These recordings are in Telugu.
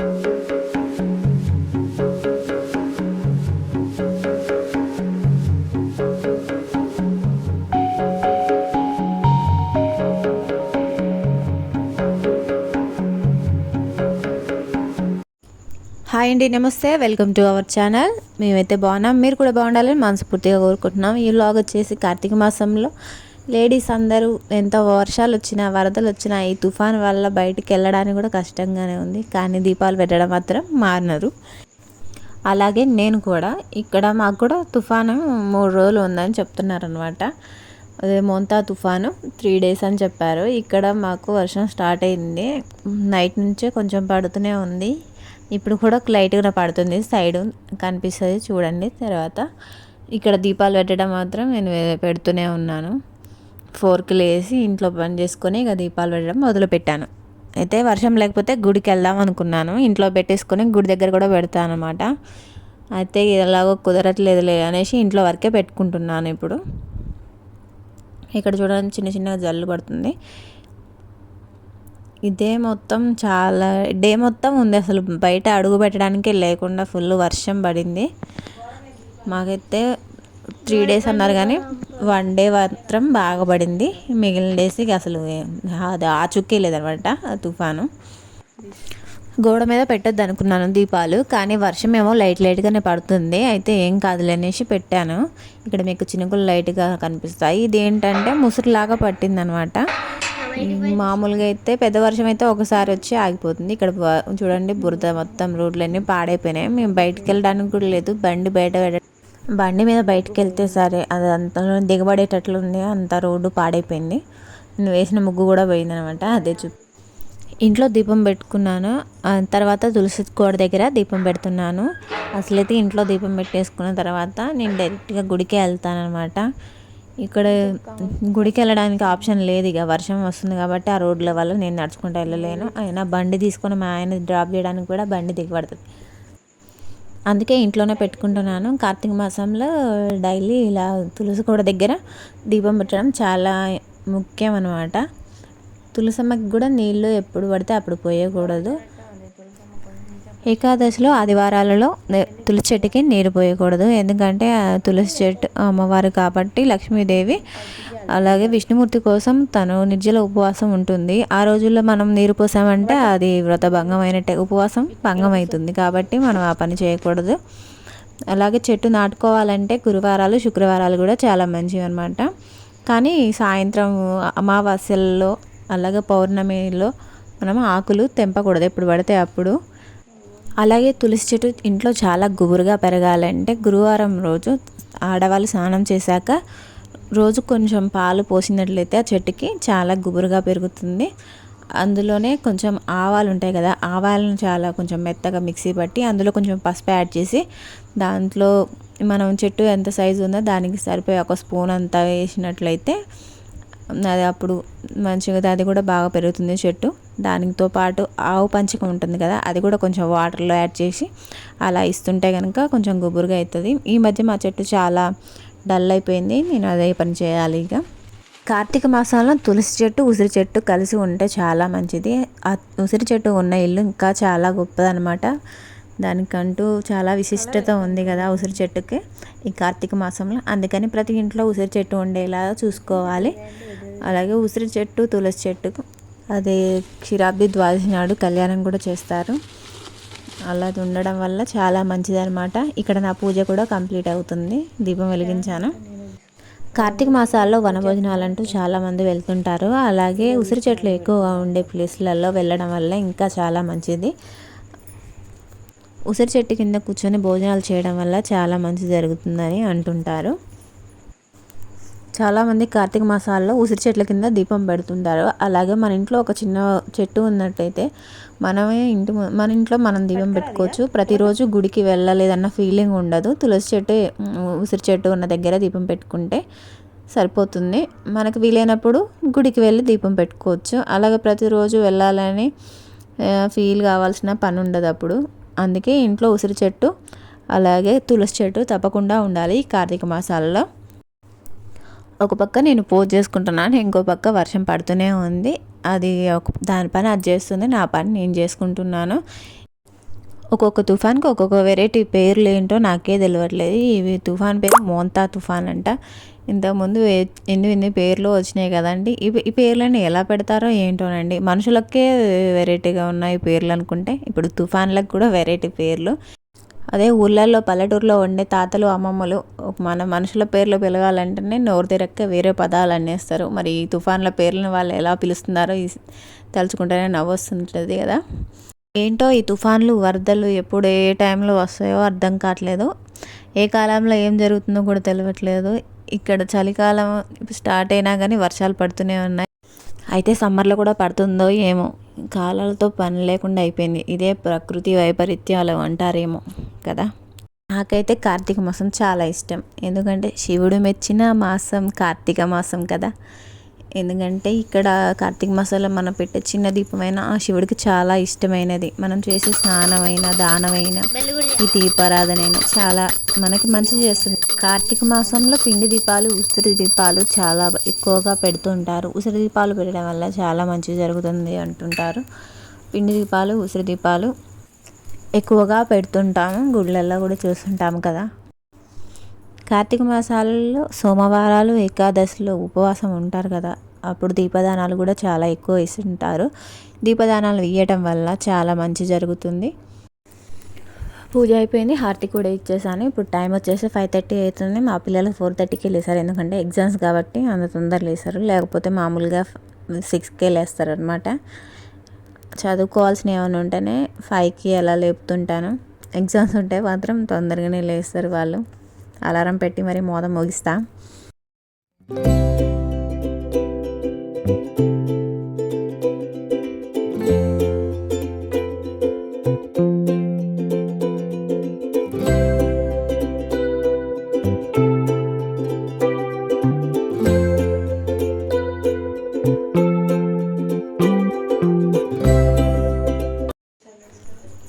హాయ్ అండి, నమస్తే. Welcome to our channel. మేమైతే బాగున్నాం, మీరు కూడా బాగుండాలని మనస్ఫూర్తిగా కోరుకుంటున్నాం. ఈ వ్లాగ్ వచ్చేసి కార్తీక మాసంలో లేడీస్ అందరూ ఎంత వర్షాలు వచ్చినా వరదలు వచ్చినా ఈ తుఫాన్ వల్ల బయటికి వెళ్ళడానికి కూడా కష్టంగానే ఉంది, కానీ దీపాలు పెట్టడం మాత్రం మారినారు. అలాగే నేను కూడా ఇక్కడ మాకు కూడా తుఫాను 3 రోజులు ఉందని చెప్తున్నారనమాట. అదే మోంతా తుఫాను 3 days అని చెప్పారు. ఇక్కడ మాకు వర్షం స్టార్ట్ అయింది, నైట్ నుంచే కొంచెం పడుతూనే ఉంది. ఇప్పుడు కూడా లైట్గా పడుతుంది, సైడ్ కనిపిస్తుంది చూడండి. తర్వాత ఇక్కడ దీపాలు పెట్టడం మాత్రం నేను పెడుతూనే ఉన్నాను. 4కి లేసి ఇంట్లో పని చేసుకొని ఇక దీపాలు పెట్టడం మొదలుపెట్టాను. అయితే వర్షం లేకపోతే గుడికి వెళ్దాం అనుకున్నాను, ఇంట్లో పెట్టేసుకొని గుడి దగ్గర కూడా పెడతాను అనమాట. అయితే ఎలాగో కుదరట్లేదులే అనేసి ఇంట్లో వరకే పెట్టుకుంటున్నాను. ఇప్పుడు ఇక్కడ చూడండి చిన్న చిన్నగా జల్లు పడుతుంది. ఇదే మొత్తం చాలా డే మొత్తం ఉంది, అసలు బయట అడుగు పెట్టడానికే లేకుండా ఫుల్ వర్షం పడింది. మాకైతే 3 days అన్నారు, కానీ 1 day మాత్రం బాగా పడింది. మిగిలిన డేస్కి అసలు అది ఆచుక్కే లేదనమాట తుఫాను. గోడ మీద పెట్టద్దు అనుకున్నాను దీపాలు, కానీ వర్షం ఏమో లైట్గానే పడుతుంది. అయితే ఏం కాదులే అనేసి పెట్టాను. ఇక్కడ మీకు చినుకులు లైట్గా కనిపిస్తాయి. ఇది ఏంటంటే ముసురులాగా పట్టిందనమాట. మామూలుగా అయితే పెద్ద వర్షం అయితే ఒకసారి వచ్చి ఆగిపోతుంది. ఇక్కడ చూడండి బురద మొత్తం, రోడ్లన్నీ పాడైపోయినాయి. మేము బయటికి వెళ్ళడానికి కూడా లేదు, బండి మీద బయటికి వెళ్తే సరే అది అంత దిగబడేటట్లుంది, అంత రోడ్డు పాడైపోయింది. నేను వేసిన ముగ్గు కూడా పోయిందనమాట. అదే ఇంట్లో దీపం పెట్టుకున్నాను, తర్వాత తులసి కోట దగ్గర దీపం పెడుతున్నాను. అసలైతే ఇంట్లో దీపం పెట్టేసుకున్న తర్వాత నేను డైరెక్ట్గా గుడికే వెళ్తానమాట. ఇక్కడ గుడికి వెళ్ళడానికి ఆప్షన్ లేదు, ఇక వర్షం వస్తుంది కాబట్టి ఆ రోడ్ల వల్ల నేను నడుచుకుంటూ వెళ్ళలేను. అయినా బండి తీసుకొని మా ఆయన డ్రాప్ చేయడానికి కూడా బండి దిగబడుతుంది, అందుకే ఇంట్లోనే పెట్టుకుంటున్నాను. కార్తీక మాసంలో డైలీ ఇలా తులసి కోట దగ్గర దీపం పెట్టడం చాలా ముఖ్యం అన్నమాట. తులసమ్మకి కూడా నీళ్ళు ఎప్పుడు పడితే అప్పుడు పోయకూడదు. ఏకాదశిలో ఆదివారాలలో తులసి చెట్టుకి నీరు పోయకూడదు, ఎందుకంటే తులసి చెట్టు అమ్మవారు కాబట్టి లక్ష్మీదేవి. అలాగే విష్ణుమూర్తి కోసం తను నిర్జల ఉపవాసం ఉంటుంది. ఆ రోజుల్లో మనం నీరు పోసామంటే అది వ్రత భంగమైనట్టే, ఉపవాసం భంగం అవుతుంది. కాబట్టి మనం ఆ పని చేయకూడదు. అలాగే చెట్టు నాటుకోవాలంటే గురువారాలు శుక్రవారాలు కూడా చాలా మంచివి అనమాట. కానీ సాయంత్రం అమావాస్యల్లో అలాగే పౌర్ణమిలో మనం ఆకులు తెంపకూడదు ఎప్పుడు పడితే అప్పుడు. అలాగే తులసి చెట్టు ఇంట్లో చాలా గుబురుగా పెరగాలంటే గురువారం రోజు ఆడవాళ్ళు స్నానం చేశాక రోజు కొంచెం పాలు పోసినట్లయితే ఆ చెట్టుకి చాలా గుబురుగా పెరుగుతుంది. అందులోనే కొంచెం ఆవాలు ఉంటాయి కదా, ఆవాలను చాలా కొంచెం మెత్తగా మిక్సీ పట్టి అందులో కొంచెం పసుపు యాడ్ చేసి దాంట్లో మనం చెట్టు ఎంత సైజు ఉందో దానికి సరిపోయే 1 స్పూన్ అంతా వేసినట్లయితే అది అప్పుడు మంచిగా అది కూడా బాగా పెరుగుతుంది చెట్టు. దానితో పాటు ఆవు పంచకం ఉంటుంది కదా, అది కూడా కొంచెం వాటర్లో యాడ్ చేసి అలా ఇస్తుంటే కనుక కొంచెం గుబురుగా అవుతుంది. ఈ మధ్య మా చెట్టు చాలా డల్ అయిపోయింది, నేను అదే పని చేయాలి. ఇక కార్తీక మాసంలో తులసి చెట్టు ఉసిరి చెట్టు కలిసి ఉంటే చాలా మంచిది. ఆ ఉసిరి చెట్టు ఉన్న ఇల్లు ఇంకా చాలా గొప్పదనమాట. దానికంటూ చాలా విశిష్టత ఉంది కదా ఉసిరి చెట్టుకి ఈ కార్తీక మాసంలో. అందుకని ప్రతి ఇంట్లో ఉసిరి చెట్టు ఉండేలా చూసుకోవాలి. అలాగే ఉసిరి చెట్టు తులసి చెట్టుకు అదే క్షీరాబ్ది ద్వాదశి నాడు కళ్యాణం కూడా చేస్తారు. అలా ఉండడం వల్ల చాలా మంచిదన్నమాట. ఇక్కడ నా పూజ కూడా కంప్లీట్ అవుతుంది, దీపం వెలిగించాను. కార్తీక మాసాల్లో వనభోజనాలంటూ చాలామంది వెళ్తుంటారు. అలాగే ఉసిరి చెట్లు ఎక్కువగా ఉండే ప్లేస్లలో వెళ్ళడం వల్ల ఇంకా చాలా మంచిది. ఉసిరి చెట్టు కింద కూర్చొని భోజనాలు చేయడం వల్ల చాలా మంచి జరుగుతుందని అంటుంటారు. చాలామంది కార్తీక మాసాల్లో ఉసిరి చెట్ల కింద దీపం పెడుతుంటారు. అలాగే మన ఇంట్లో ఒక చిన్న చెట్టు ఉన్నట్టయితే మన ఇంట్లో మనం దీపం పెట్టుకోవచ్చు. ప్రతిరోజు గుడికి వెళ్ళలేదన్న ఫీలింగ్ ఉండదు. తులసి చెట్టు ఉసిరి చెట్టు ఉన్న దగ్గర దీపం పెట్టుకుంటే సరిపోతుంది. మనకు వీలైనప్పుడు గుడికి వెళ్ళి దీపం పెట్టుకోవచ్చు. అలాగే ప్రతిరోజు వెళ్ళాలని ఫీల్ కావాల్సిన పని ఉండదు అప్పుడు. అందుకే ఇంట్లో ఉసిరి చెట్టు అలాగే తులసి చెట్టు తప్పకుండా ఉండాలి ఈ కార్తీక మాసాలలో. ఒక పక్క నేను పూజ చేసుకుంటున్నాను, ఇంకో పక్క వర్షం పడుతూనే ఉంది. అది దాని పని అది చేస్తుంది, నా పని నేను చేసుకుంటున్నాను. ఒక్కొక్క తుఫాన్కి ఒక్కొక్క వెరైటీ పేర్లు ఏంటో నాకే తెలియట్లేదు. ఇవి తుఫాన్ పేరు మోంతా తుఫాన్ అంట. ఇంతకుముందు ఎన్ని పేర్లు వచ్చినాయి కదండి. ఈ పేర్లని ఎలా పెడతారో ఏంటోనండి. మనుషులకే వెరైటీగా ఉన్నాయి పేర్లు అనుకుంటే, ఇప్పుడు తుఫాన్లకు కూడా వెరైటీ పేర్లు. అదే ఊళ్ళల్లో పల్లెటూరులో ఉండే తాతలు అమ్మమ్మలు మన మనుషుల పేర్లు పిలవాలంటేనే నోరు తిరక్క వేరే పదాలు అనేస్తారు. మరి ఈ తుఫాన్ల పేర్లను వాళ్ళు ఎలా పిలుస్తున్నారో తలుచుకుంటేనే నవ్వు వస్తుంటుంది కదా. ఏంటో ఈ తుఫాన్లు వరదలు ఎప్పుడు ఏ టైంలో వస్తాయో అర్థం కావట్లేదు. ఏ కాలంలో ఏం జరుగుతుందో కూడా తెలియట్లేదు. ఇక్కడ చలికాలం స్టార్ట్ అయినా కానీ వర్షాలు పడుతూనే ఉన్నాయి. అయితే సమ్మర్లో కూడా పడుతుందో ఏమో, కాలాలతో పని లేకుండా అయిపోయింది. ఇదే ప్రకృతి వైపరీత్యాలు అంటారేమో కదా. నాకైతే కార్తీక మాసం చాలా ఇష్టం. ఎందుకంటే శివుడు మెచ్చిన మాసం కార్తీక మాసం కదా. ఎందుకంటే ఇక్కడ కార్తీక మాసంలో మనం పెట్టే చిన్న దీపమైన ఆ శివుడికి చాలా ఇష్టమైనది. మనం చేసే స్నానమైన దానమైన ఈ దీపారాధనైనా చాలా మనకి మంచి చేస్తుంది. కార్తీక మాసంలో పిండి దీపాలు ఉసిరి దీపాలు చాలా ఎక్కువగా పెడుతుంటారు. ఉసిరి దీపాలు పెట్టడం వల్ల చాలా మంచి జరుగుతుంది అంటుంటారు. పిండి దీపాలు ఉసిరి దీపాలు ఎక్కువగా పెడుతుంటాము, గుళ్ళల్లో కూడా చూస్తుంటాము కదా. కార్తీక మాసాలలో సోమవారాలు ఏకాదశిలో ఉపవాసం ఉంటారు కదా, అప్పుడు దీపదానాలు కూడా చాలా ఎక్కువ ఇస్తుంటారు. దీపదానాలు ఇవ్వటం వల్ల చాలా మంచి జరుగుతుంది. పూజ అయిపోయింది, హారతి కూడా ఇచ్చేసాను. ఇప్పుడు టైం వచ్చేసి 5:30 అవుతుంది. మా పిల్లలు 4:30కి లేసారు. ఎందుకంటే ఎగ్జామ్స్ కాబట్టి అంత తొందర లేసారు. లేకపోతే మామూలుగా 6కే లేస్తారు అనమాట. చదువుకోవాల్సిన ఏమైనా ఉంటేనే 5కి అలా లేపుతుంటాను. ఎగ్జామ్స్ ఉంటే మాత్రం తొందరగానే లేస్తారు వాళ్ళు. అలారం పెట్టి మరీ మోదం మోగిస్తా.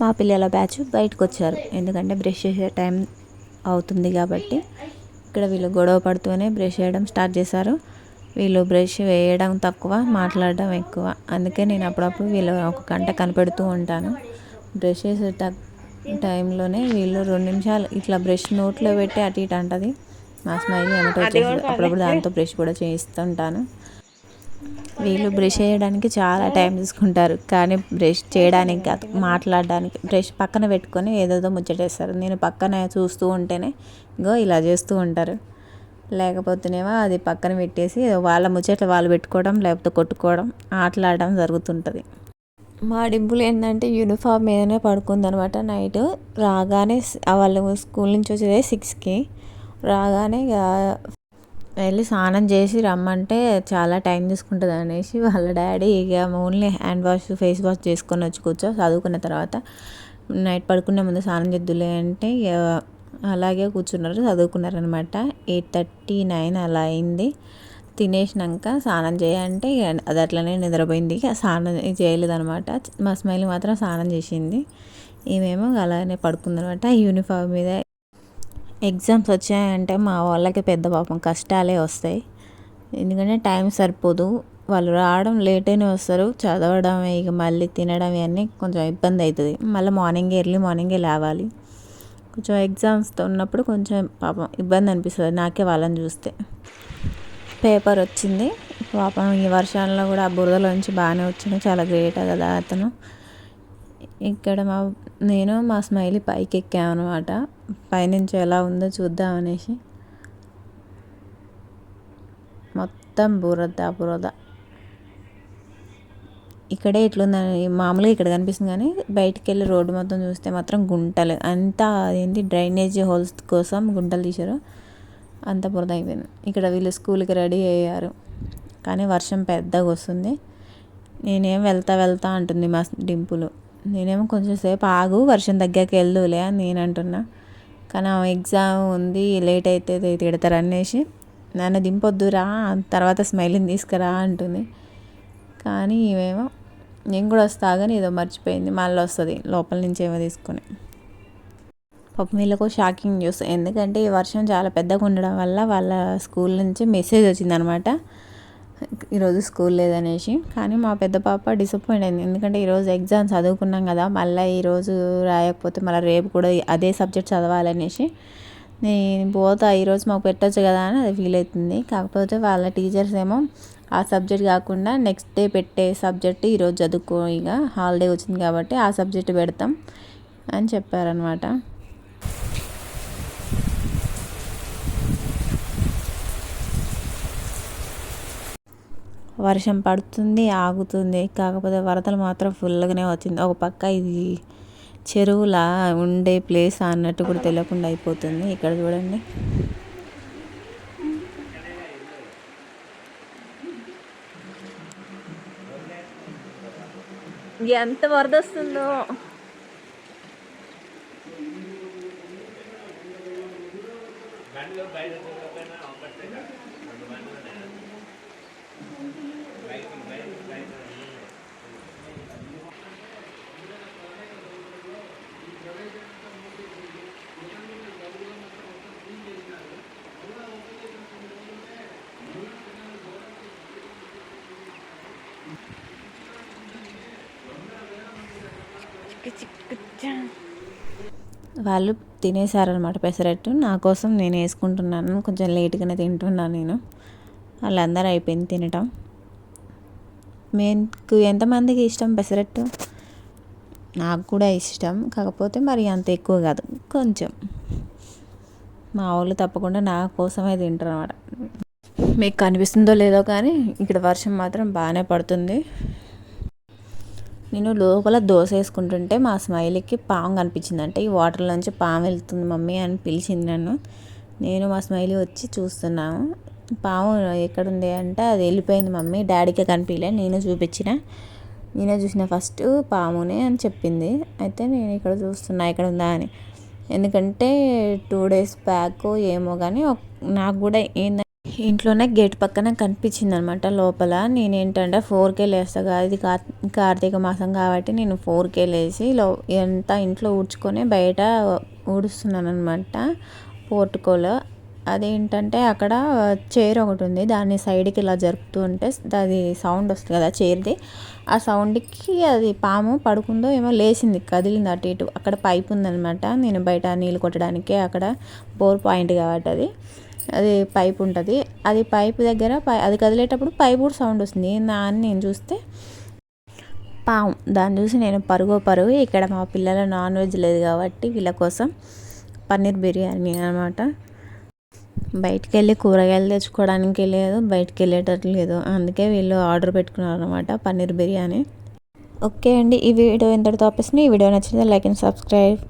మా పిల్లల బ్యాచ్ బయటకు వచ్చారు. ఎందుకంటే బ్రష్ చేసే టైం అవుతుంది కాబట్టి. ఇక్కడ వీళ్ళు గొడవ పడుతూనే బ్రష్ చేయడం స్టార్ట్ చేశారు. వీళ్ళు బ్రష్ వేయడం తక్కువ, మాట్లాడడం ఎక్కువ. అందుకే నేను అప్పుడప్పుడు వీళ్ళు ఒక గంట కనిపెడుతూ ఉంటాను. బ్రష్ చేసే టైంలోనే వీళ్ళు 2 నిమిషాలు ఇట్లా బ్రష్ నోట్లో పెట్టి అటు ఇటు అంటది. మా స్మైల్ ఏమిటో వచ్చేసి అప్పుడప్పుడు దాంతో బ్రష్ కూడా చేయిస్తుంటాను. వీళ్ళు బ్రష్ చేయడానికి చాలా టైం తీసుకుంటారు, కానీ బ్రష్ చేయడానికి కాదు మాట్లాడడానికి. బ్రష్ పక్కన పెట్టుకొని ఏదేదో ముచ్చటేస్తారు. నేను పక్కన చూస్తూ ఉంటేనే ఇంకో ఇలా చేస్తూ ఉంటారు. లేకపోతేనేమో అది పక్కన పెట్టేసి వాళ్ళ ముచ్చట్లు వాళ్ళు పెట్టుకోవడం, లేకపోతే కొట్టుకోవడం, ఆటలాడడం జరుగుతుంటుంది. మా డింపుల్ ఏంటంటే యూనిఫామ్ మీదనే పడుకుందనమాట. నైట్ రాగానే వాళ్ళు స్కూల్ నుంచి వచ్చేది 6కి. రాగానే వెళ్ళి స్నానం చేసి రమ్మంటే చాలా టైం తీసుకుంటుంది అనేసి వాళ్ళ డాడీ ఇక only hand wash face wash చేసుకొని వచ్చి చదువుకున్న తర్వాత నైట్ పడుకునే ముందు స్నానం చేద్దులే అంటే అలాగే కూర్చున్నారు, చదువుకున్నారనమాట. 8:39 అలా అయింది. తినేసినాక స్నానం చేయంటే అది అట్లనే నిద్రపోయింది. స్నానం చేయలేదనమాట. మా స్మైల్ మాత్రం స్నానం చేసింది. ఈమెమో అలానే పడుకుందనమాట యూనిఫామ్ మీద. ఎగ్జామ్స్ వచ్చాయంటే మా వాళ్ళకి పెద్ద పాపం కష్టాలే వస్తాయి. ఎందుకంటే టైం సరిపోదు. వాళ్ళు రావడం లేట్ అయినా వస్తారు, చదవడం ఇక మళ్ళీ తినడం ఇవన్నీ కొంచెం ఇబ్బంది అవుతుంది. మళ్ళీ ఎర్లీ మార్నింగే లేవాలి. కొంచెం ఎగ్జామ్స్తో ఉన్నప్పుడు కొంచెం పాపం ఇబ్బంది అనిపిస్తుంది నాకే వాళ్ళని చూస్తే. పేపర్ వచ్చింది పాపం. ఈ వర్షాల్లో కూడా ఆ బురదలోంచి బాగానే వచ్చింది. చాలా గ్రేట్ కదా అతను. ఇక్కడ నేను మా స్మైలీ పైకి ఎక్కామన్నమాట. పైనుంచి ఎలా ఉందో చూద్దామనేసి. మొత్తం బురద. ఇక్కడే ఇట్లుందని మామూలుగా ఇక్కడ కనిపిస్తుంది, కానీ బయటికి వెళ్ళి రోడ్డు మొత్తం చూస్తే మాత్రం గుంటలు. అంతా అదేంటి డ్రైనేజీ హోల్స్ కోసం గుంటలు తీశారు. అంత బురద అయిపోయింది. ఇక్కడ వీళ్ళు స్కూల్కి రెడీ అయ్యారు, కానీ వర్షం పెద్దగా వస్తుంది. నేనేం వెళ్తా అంటుంది మా డింపులు. నేనేమో కొంచెం సేపు ఆగు, వర్షం తగ్గాక వెళ్దులే అని నేను అంటున్నా. కానీ ఎగ్జామ్ ఉంది, లేట్ అయితే తిడతారు అనేసి నన్ను దింపొద్దురా, తర్వాత స్మైల్ని తీసుకురా అంటుంది. కానీ ఇవేమో నేను కూడా వస్తా కానీ ఏదో మర్చిపోయింది, మళ్ళీ వస్తుంది లోపల నుంచి ఏమో తీసుకొని. పాపం వీళ్ళకు షాకింగ్ న్యూస్. ఎందుకంటే ఈ వర్షం చాలా పెద్దగా ఉండడం వల్ల వాళ్ళ స్కూల్ నుంచి మెసేజ్ వచ్చిందనమాట. ఈరోజు స్కూల్ లేదనేసి. కానీ మా పెద్ద పాప డిసప్పాయింట్ అయింది, ఎందుకంటే ఈరోజు ఎగ్జామ్ చదువుకున్నాం కదా, మళ్ళీ ఈరోజు రాయకపోతే మళ్ళీ రేపు కూడా అదే సబ్జెక్ట్ చదవాలనేసి నేను పోతా, ఈరోజు మాకు పెట్టచ్చు కదా అని అది ఫీల్ అవుతుంది. కాకపోతే వాళ్ళ టీచర్స్ ఏమో ఆ సబ్జెక్ట్ కాకుండా నెక్స్ట్ డే పెట్టే సబ్జెక్ట్ ఈరోజు చదువుకో, ఇక హాలిడే వచ్చింది కాబట్టి ఆ సబ్జెక్ట్ పెడతాం అని చెప్పారనమాట. వర్షం పడుతుంది, ఆగుతుంది, కాకపోతే వరదలు మాత్రం ఫుల్గానే వచ్చింది. ఒక పక్క ఇది చెరువులా ఉండే ప్లేస్ అన్నట్టు కూడా తెలియకుండా అయిపోతుంది. ఇక్కడ చూడండి, ఎంత వరద వస్తుందో. వాళ్ళు తినేసారనమాట పెసరట్టు. నా కోసం నేను వేసుకుంటున్నాను, కొంచెం లేట్గానే తింటున్నాను నేను. వాళ్ళందరూ అయిపోయింది తినటం. మీకు ఎంతమందికి ఇష్టం పెసరట్టు? నాకు కూడా ఇష్టం, కాకపోతే మరి అంత ఎక్కువ కాదు, కొంచెం. మా వాళ్ళు తప్పకుండా నా కోసమే తింటారు అన్నమాట. మీకు కనిపిస్తుందో లేదో కానీ ఇక్కడ వర్షం మాత్రం బాగానే పడుతుంది. నేను లోపల దోశ వేసుకుంటుంటే మా స్మైలీకి పాము కనిపించింది. అంటే ఈ వాటర్లోంచి పాము వెళ్తుంది మమ్మీ అని పిలిచింది నన్ను. నేను మా స్మైలీ వచ్చి చూస్తున్నాము, పాము ఎక్కడుంది అంటే అది వెళ్ళిపోయింది మమ్మీ, డాడీకే కనిపించలే, నేనే చూసిన ఫస్ట్ పామునే అని చెప్పింది. అయితే నేను ఇక్కడ చూస్తున్నా ఎక్కడ ఉందా అని, ఎందుకంటే 2 days బ్యాక్ ఏమో కానీ నాకు కూడా ఏంటంటే ఇంట్లోనే గేట్ పక్కన కనిపించింది అనమాట లోపల. నేనేంటంటే 4K లేస్తా, ఇది కార్తీక మాసం కాబట్టి నేను 4K లేసి ఎంత ఇంట్లో ఊడ్చుకొని బయట ఊడుస్తున్నాను అనమాట పోర్టుకోలో. అదేంటంటే అక్కడ చైర్ ఒకటి ఉంది, దాన్ని సైడ్కి ఇలా జరుపుతూ ఉంటే అది సౌండ్ వస్తుంది కదా చైర్ది, ఆ సౌండ్కి అది పాము పడుకుందో ఏమో లేచింది, కదిలింది అటు ఇటు. అక్కడ పైప్ ఉందనమాట, నేను బయట నీళ్ళు కొట్టడానికి, అక్కడ బోర్ పాయింట్ కాబట్టి అది పైప్ ఉంటుంది. అది పైప్ దగ్గర అది కదిలేటప్పుడు పైప్ కూడా సౌండ్ వస్తుంది. నేను చూస్తే పాము, దాన్ని చూసి నేను పరుగు ఇక్కడ మా పిల్లల నాన్ వెజ్ లేదు కాబట్టి వీళ్ళ కోసం పన్నీర్ బిర్యానీ అనమాట. బయటికి వెళ్ళి కూరగాయలు తెచ్చుకోవడానికి లేదు, బయటికి వెళ్ళేటట్టు లేదు, అందుకే వీళ్ళు ఆర్డర్ పెట్టుకున్నారు అనమాట పన్నీర్ బిర్యానీ. ఓకే అండి, ఈ వీడియో ఇంతటితో ఆపేసిన. ఈ వీడియో నచ్చితే లైక్ అండ్ సబ్స్క్రైబ్.